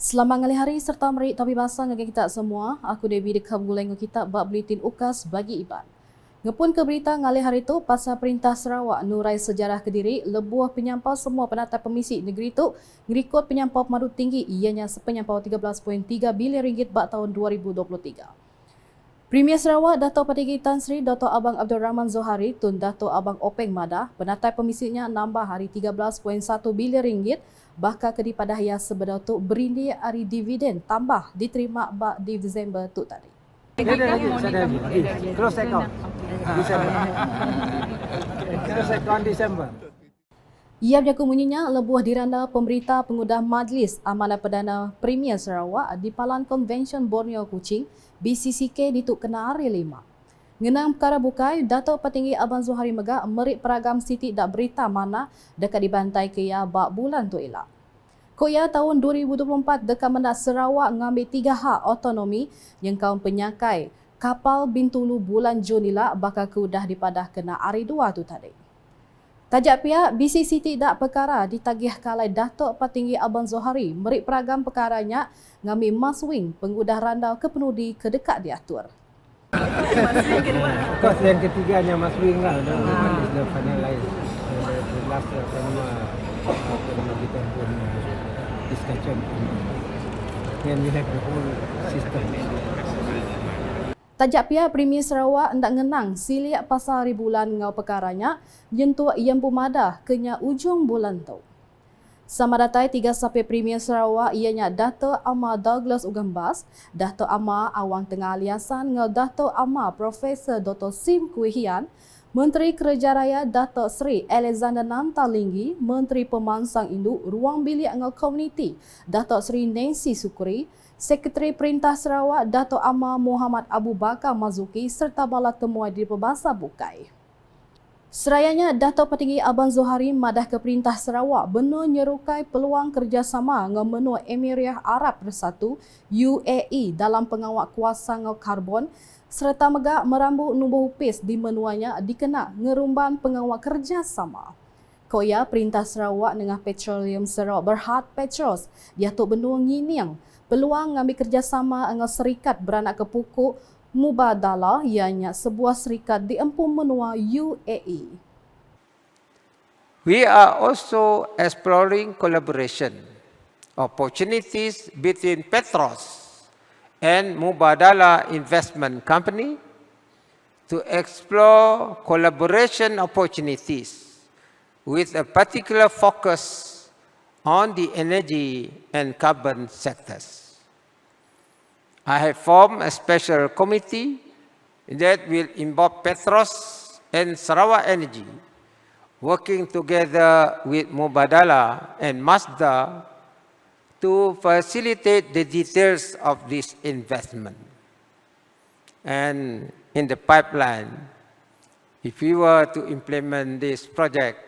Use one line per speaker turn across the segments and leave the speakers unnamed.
Selamat ngali hari serta merik tapi bahasa ngagi kita semua. Aku Devi dekam guleng kita bab buletin ukas bagi Iban. Ngepun ke berita ngali hari tu pasal Perintah Sarawak Nurai Sejarah Kediri lebuh penyampau semua penatap pemisi negeri tu ngerikut penyampau pemadu tinggi ianya sepenyampau 13.3 bilion ringgit bak tahun 2023. Premier Sarawak Dato' Patinggi Tan Sri Dato' Abang Abdul Rahman Zohari tun Dato' Abang Openg Madah penatai pemisinya nambah hari 13.1 bilion ringgit bahkan ke dipadahaya sebenar tu berindi hari dividen tambah diterima bak di Disember tu tadi.
Close account December. Close account December.
Ia berjaku bunyinya lebuh diranda pemberita pengudah Majlis Amanah Perdana Premier Sarawak di Palan Convention Borneo Kuching BCCK di Tuk Kena Hari 5. Ngenang perkara bukai, Dato' Patinggi Abang Zohari Megak merik peragam Siti dak berita mana dekat dibantai ke ia bak bulan tu elak. Koya tahun 2024 dekat mendak Sarawak ngambil 3 hak otonomi yang kaum penyakai kapal Bintulu bulan Jun elak bakal keudah dipadah kena hari 2 tu tadi. Tajak pihak BCCT dak perkara ditagih kalai Dato' Patinggi Abang Zohari merik peragam perkaranya ngambil maswing pengudah randau ke penudi ke dekat diatur.
Kos yang ketiganya Mas Wing lah, the finalize the last kita pun discussion and we have the whole system.
Tajak pihak Premier Sarawak hendak ngenang siliak pasal hari bulan ngau perkaranya jentua yang pumadah kenya ujung bulan tu. Sama datai 3 sapi Premier Sarawak ianya Dato' Amar Douglas Ugambas, Dato' Amar Awang Tengah Aliasan ngau Dato' Amar Profesor Dr. Sim Kuihian, Menteri Kerja Raya Dato' Sri Alexander Nantalinggi, Menteri Pemansang Induk Ruang Bilik ngau Komuniti Dato' Sri Nancy Sukuri, Sekretari Perintah Sarawak Dato' Amar Muhammad Abu Bakar Mazuki serta bala temuai di Pembahasa Bukai. Serayanya, Dato' Patinggi Abang Zohari madah ke Perintah Sarawak benar nyerukai peluang kerjasama dengan menua Emirat Arab Bersatu UAE dalam pengawal kuasa ngau karbon serta megak merambut nubuh upis di menuanya dikena ngerumban pengawal kerjasama. Koya Perintah Sarawak dengan Petroleum Sarawak Berhad Petros diatuk benua nginiang peluang ngambil kerjasama dengan serikat beranak kepukuk Mubadalah ianya sebuah serikat di empu menua UAE.
We are also exploring collaboration opportunities between Petros and Mubadala Investment Company to explore collaboration opportunities with a particular focus on the energy and carbon sectors. I have formed a special committee that will involve Petros and Sarawak Energy, working together with Mubadala and Mazda to facilitate the details of this investment. And in the pipeline, if we were to implement this project,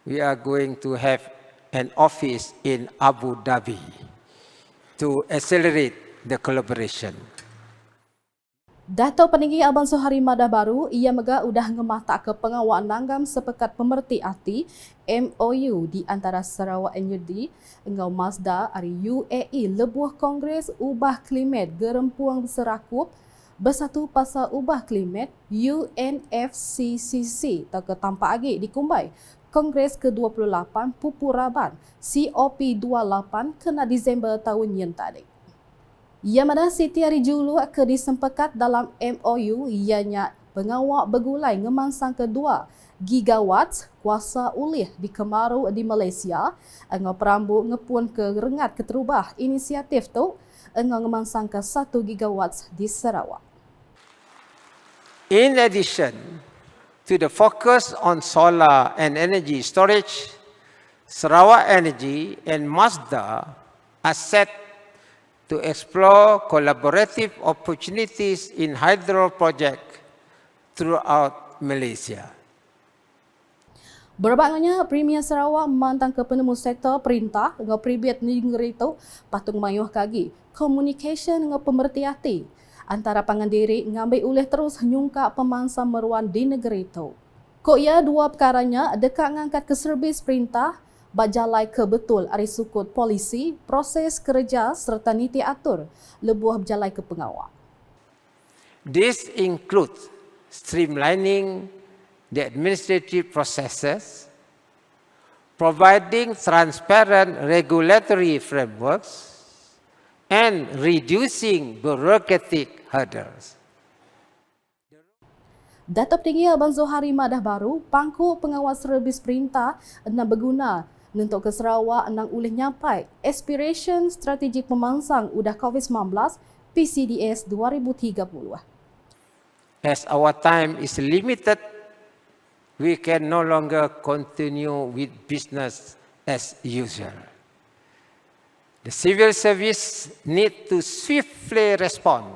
we are going to have an office in Abu Dhabi to accelerate the collaboration.
Dato' Patinggi Abang Zohari Madah Baru, ia megak udah ngematak ke pengawal nanggam sepekat pemerti arti MOU di antara Sarawak NUD ngau Mazda hari UAE lebuh Kongres Ubah Klimat Gerempuang Serakup bersatu pasal ubah klimat UNFCCC tak ke tampak agi di Kumbai. Kongres ke-28 Pupuraban COP28 kena Disember tahun yang tadi. Ia mana Siti Hari Julu ke disempekat dalam MOU ianya pengawal begulai ngemansang kedua gigawatt kuasa ulih di Kemaru di Malaysia ngau perambu ngepun ke rengat keterubah inisiatif tu ngau ngemansang ke 1 gigawatt di Sarawak.
In addition to the focus on solar and energy storage, Sarawak Energy and Mazda are set to explore collaborative opportunities in hydro project throughout Malaysia.
Berbagainya Premier Sarawak mantang ke penemu sektor perintah dengan pribet negeri itu patung mayuh kagi communication dengan pemerti hati antara pangandiri ngambil oleh terus nyungkak pemangsa meruan di negeri itu. Kok ia dua perkaranya dekat ngangkat ke servis perintah bajalai ke betul ari sukut polisi, proses kerja serta niti atur lebuh berjalai ke pengawal.
This includes streamlining the administrative processes, providing transparent regulatory frameworks, and reducing bureaucratic hurdles.
Datuk Tinggi Abang Zohari Madah Baru, pangku pengawas servis perintah enam berguna untuk ke Sarawak enang ulih nyapai Aspiration Strategik Pemangsang Udah COVID-19 PCDS 2030.
As our time is limited, we can no longer continue with business as usual. The civil service need to swiftly respond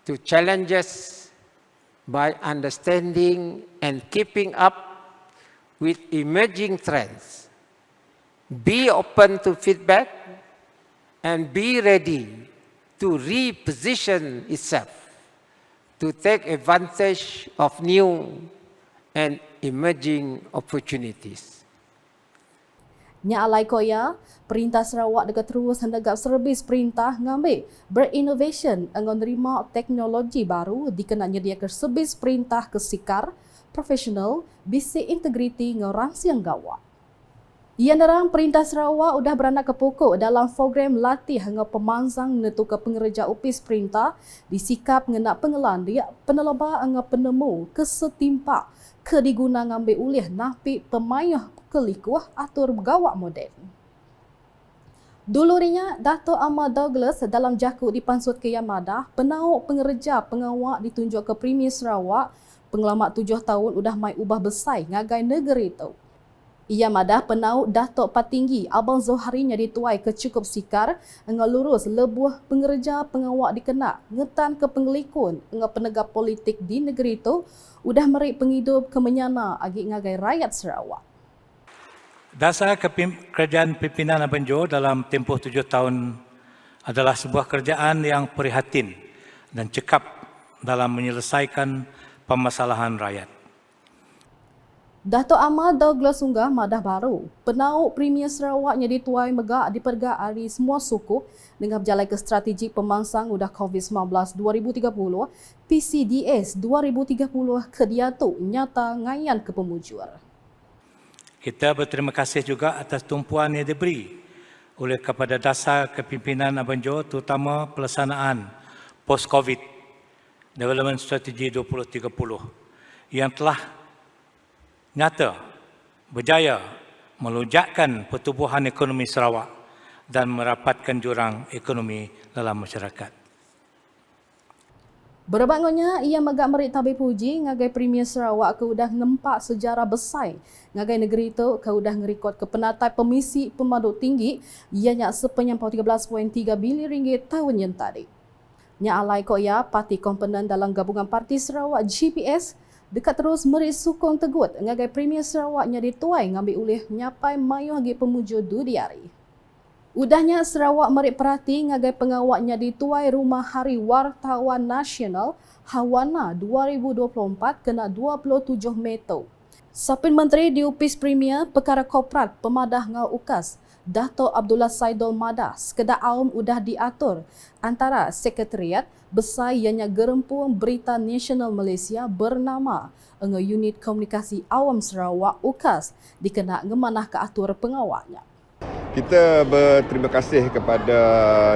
to challenges by understanding and keeping up with emerging trends. Be open to feedback and be ready to reposition itself to take advantage of new and emerging opportunities.
Nya alai koya, Perintah Sarawak dekat terus hendakap servis perintah ngambil berinnovation dengan nerima teknologi baru dikena nyediakan servis perintah ke sikar, profesional, bisi integriti ngorang siang gawat. Ia nerang Perintah Sarawak udah beranak ke pokok dalam program latih hingga pemangsang netu ke pengerja upis perintah disikap ngena pengelan dia peneloba hingga penemu kesetimpak ke diguna ngambil ulih napi pemayah kelikuah atur gawak moden. Dulurinya, Dato' Ahmad Douglas dalam jakut dipansut ke Yamadah, penauk pengerja pengawak ditunjuk ke Premier Sarawak, pengelamat 7 tahun udah mai ubah besai ngagai negeri itu. Yamadah penauk Dato' Patinggi Abang Zoharinya dituai ke cukup sikar, enggak lurus lebuh pengerja pengawak dikena, ngetan ke pengelikun, enggak penegak politik di negeri itu, udah merik penghidup kemenyana agi ngagai rakyat Sarawak.
Dasar kerajaan pimpinan Abang Jo dalam tempoh 7 tahun adalah sebuah kerjaan yang prihatin dan cekap dalam menyelesaikan permasalahan rakyat.
Dato' Ahmad Douglas Unggah Madah Baru, penauk Premier Sarawaknya dituai megak dipergak hari semua suku dengan berjalai ke strategi pemangsang udah COVID-19 2030, PCDS 2030 ke diatu nyata ngayan ke pemujur.
Kita berterima kasih juga atas tumpuan yang diberi oleh kepada dasar kepimpinan Abang Jo terutama pelaksanaan post-COVID Development Strategy 2030 yang telah nyata berjaya melonjakkan pertumbuhan ekonomi Sarawak dan merapatkan jurang ekonomi dalam masyarakat.
Berbangunnya, ia megak merik tabir puji ngagai Premier Sarawak ke udah nempak sejarah besar. Ngagai negeri itu ke udah ngerikot ke penatai pemisi pemaduk tinggi ianya sepenyampau 13.3 bilion ringgit tahun yang tadi. Nya alai koya parti komponen dalam gabungan Parti Sarawak GPS dekat terus merik sukong tegut ngagai Premier Sarawaknya dituai ngambil ulih nyapai mayuh agi pemujur dudiari. Udahnya Sarawak merik perhati ngagai pengawaknya dituai Rumah Hari Wartawan Nasional Hawana 2024 kena 27 Mei tu. Sapin Menteri Diupis Premier Perkara Korporat Pemadah Ngau Ukas Dato' Abdullah Saidul Madah sekedar aum udah diatur antara Sekretariat Besar ianya Gerempung Berita Nasional Malaysia bernama Unit Komunikasi Awam Sarawak UKAS dikena ngemanah ke atur pengawaknya.
Kita berterima kasih kepada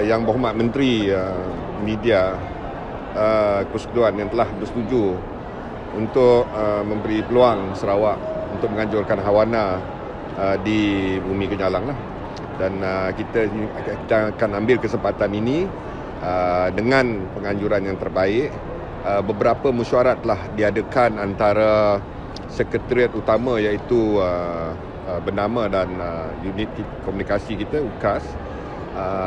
Yang Berhormat Menteri Media Persekutuan yang telah bersetuju untuk memberi peluang Sarawak untuk menganjurkan Hawana di Bumi Kenyalang lah. Dan kita akan ambil kesempatan ini dengan penganjuran yang terbaik. Beberapa mesyuarat telah diadakan antara Sekretariat Utama iaitu bernama dan unit komunikasi kita UKAS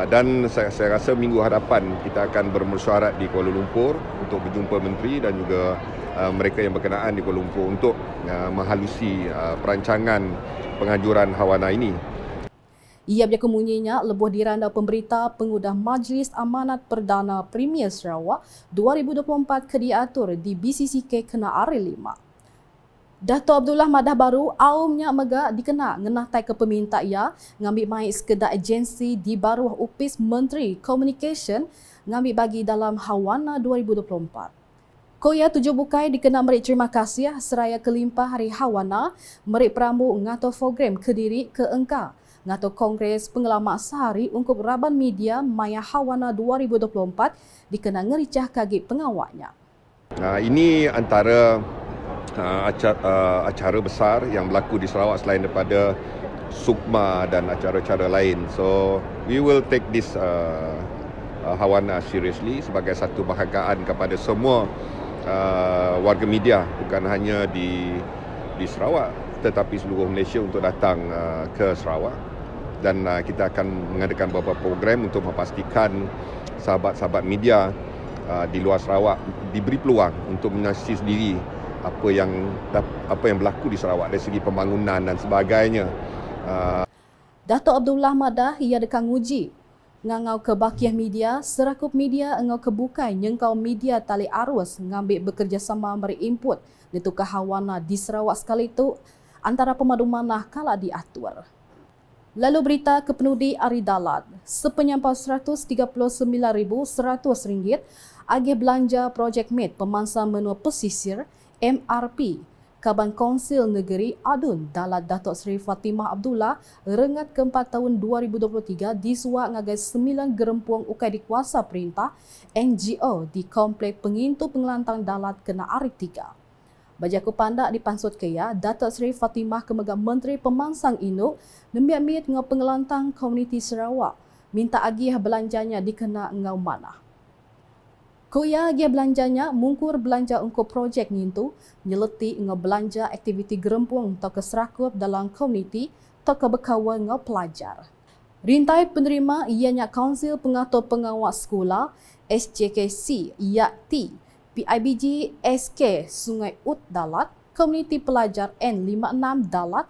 dan saya rasa minggu hadapan kita akan bermesyuarat di Kuala Lumpur untuk berjumpa menteri dan juga mereka yang berkenaan di Kuala Lumpur untuk menghalusi perancangan penganjuran Hawana ini.
Ia berjaka munyinya lebuh diranda pemberita pengudah Majlis Amanat Perdana Premier Sarawak 2024 ke diatur di BCCK kena hari 5. Dato' Abdullah Madah baru aumnya mega dikena ngenahtai ke peminta ia ngambil mai sekedar agensi di baruh Upis Menteri Communication ngambil bagi dalam Hawana 2024. Koya tujuh bukai dikena merik terima kasih seraya kelimpah hari Hawana merik perambu ngato program Kediri ke Engka ngato Kongres Pengelamak Sehari ungkup Raban Media Maya Hawana 2024 dikena ngericah kagik pengawaknya.
Ini antara acara besar yang berlaku di Sarawak selain daripada Sukma dan acara-acara lain. So we will take this Hawana seriously sebagai satu penghargaan kepada semua warga media, bukan hanya di Sarawak tetapi seluruh Malaysia untuk datang ke Sarawak. Dan kita akan mengadakan beberapa program untuk memastikan sahabat-sahabat media di luar Sarawak diberi peluang untuk menyaksikan sendiri apa yang berlaku di Sarawak dari segi pembangunan dan sebagainya.
Dato' Abdullah Madah ia dekang uji ngangau ke bakiah media serakup media engau kebukai nyengkau media tali arus ngambil bekerjasama beri input netukah Hawana di Sarawak sekali itu antara pemadu manah kala diatur. Lalu berita kepenudi Ari Dalat sepenyampau RM139,100 agih belanja Projek Mate Pemangsa Menua Pesisir MRP Kaban Konsil Negeri Adun Dalat Datuk Seri Fatimah Abdullah rengat ke-4 tahun 2023 disuak ngagai 9 gerempuang ukai dikuasa perintah NGO di Komplek Pengintu Pengelantang Dalat kena Ari 3. Bajaku pandak dipansut kaya Datuk Seri Fatimah Kemegang Menteri Pemangsang Induk nembiak-miat ngau pengelantang komuniti Sarawak minta agih belanjanya dikena ngau mana. Koya dia belanjanya mungkur belanja untuk projek ngintu nyeleti ngau belanja aktiviti gerempuang atau keserakup dalam komuniti atau kebekawan ngau pelajar. Rintai penerima ianya Kaunsil Pengatur Pengawal Sekolah SJKC IAT PIBG SK Sungai Ut Dalat, Komuniti Pelajar N56 Dalat,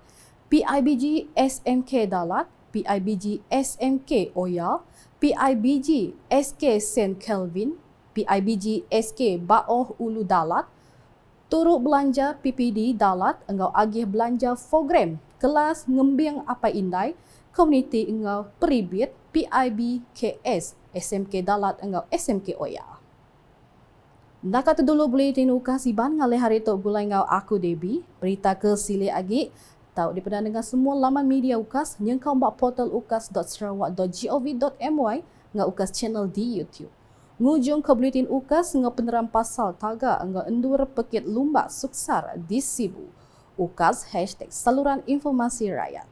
PIBG SMK Dalat, PIBG SMK Oya, PIBG SK St. Kelvin, PIBG SK Baoh Ulu Dalat, turut belanja PPD Dalat engau agih belanja program kelas ngembing apa indai, komuniti engau peribit PIBKS SMK Dalat engau SMK Oya. Nak kata dulu boleh tinuka siban ngalih hari tok gulai ngau aku Debbie, berita ke sili agi, tahu dipernah dengan semua laman media UKAS, nyengkau mbak portal ukas.sarawak.gov.my ngau UKAS channel di YouTube. Ngujung ke buletin UKAS ngau peneram pasal taga ngau endur pekit lumbak suksar di Sibu. UKAS #saluran informasi rakyat.